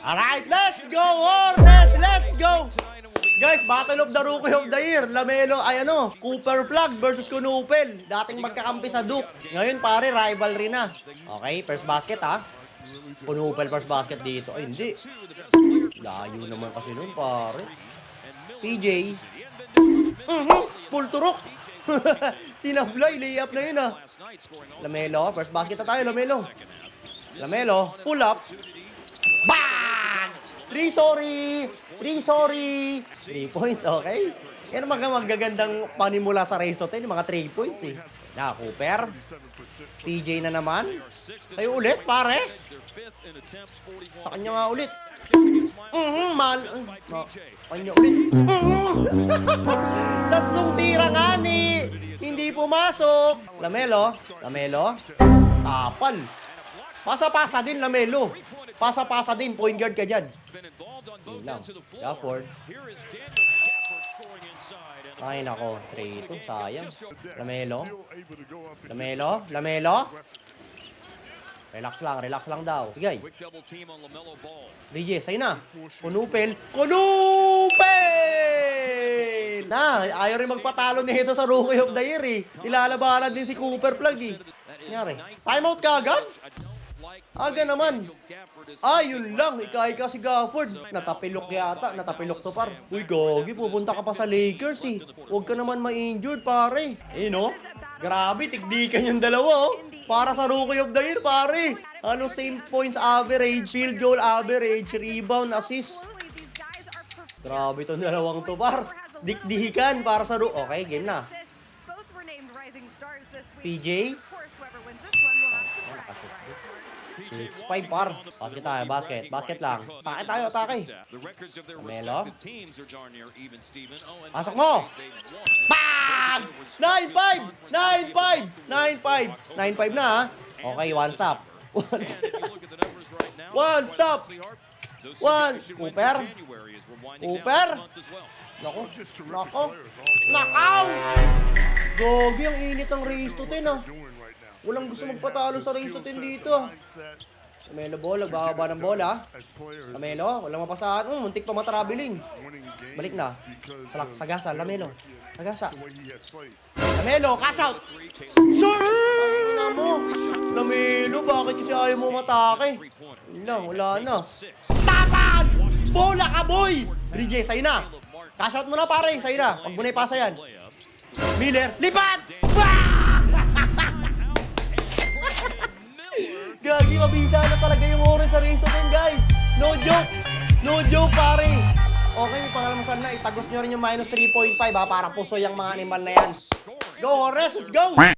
Alright, let's go, Hornets! Let's go! Guys, Battle of the Rookie of the Year. Lamelo, Cooper Flag versus Kunupel. Dating magkakampi sa Duke. Ngayon, pare, rivalry na. Okay, first basket, ha? Kunupel first basket dito. Ay, hindi. Layo naman kasi nun, pare. PJ. Full turok. Sinablay, layup na yun, ha? Lamelo, first basket na tayo, Lamelo. Lamelo, pull up. Bang! 3 points, okay? Yan ang magagandang panimula sa race to 10, mga 3 points eh. Na, Cooper. PJ na naman. Tayo ulit, pare. Sa kanya nga ulit. Kanya ulit. Tatlong tira nga ni. Hindi pumasok. Lamelo. Tapal. Pasa-pasa din, Lamelo. Pasa-pasa din, point guard ka dyan. Yun lang. Gafford. Ay, nako. 3-2. Sayang. Lamelo. Relax lang daw. Higay. Bridges, ayun na. Kunupel. Na, ayaw rin magpatalo nito sa Rookie of the Year eh. Ilalabanan din si Cooper Flag eh. Nangyari. Timeout ka agad? Aga naman. Yun lang. Ika si Gafford. Natapilok yata. Natapilok to, par. Uy, gogi. Pupunta ka pa sa Lakers eh. Huwag ka naman ma-injured, pare. No? Grabe, tikdikan yung dalawa, oh. Para sa Rookie of the Year, pare. Same points average, field goal average, rebound, assist. Grabe itong dalawang to, par. Dikdikan para sa Rookie. Okay, game na. PJ. 6-5, par. Basket tayo, basket lang. Atake. Lamelo. Pasok mo! Bang! 9-5 na, ha? Okay, one stop. Cooper. Nako. Knockout! Gogi, ang init ng race to 10, ha? Walang gusto magpatalo sa race to 10 dito. Lamelo ball, nagbababa ng bola. Lamelo, walang mapasahan. Muntik pa matraveling. Balik na. Sagasa, Lamelo. Lamelo, cash out! Shoot! Tangina mo. Lamelo, bakit kasi ayaw mo matake? Wala na. Tapan! Bola ka, boy! Bridges, sa'yo na. Cash out mo na, pare. Sa'yo na. Pag mo na ipasa yan. Miller, lipat! Gagi, mabisa na talaga yung oras sa race to 10, guys. No joke, pare. Okay, may pangalamasal na. Itagos nyo rin yung -3.5, ha. Para puso yung mga animal na yan. Go, Hornets, let's go!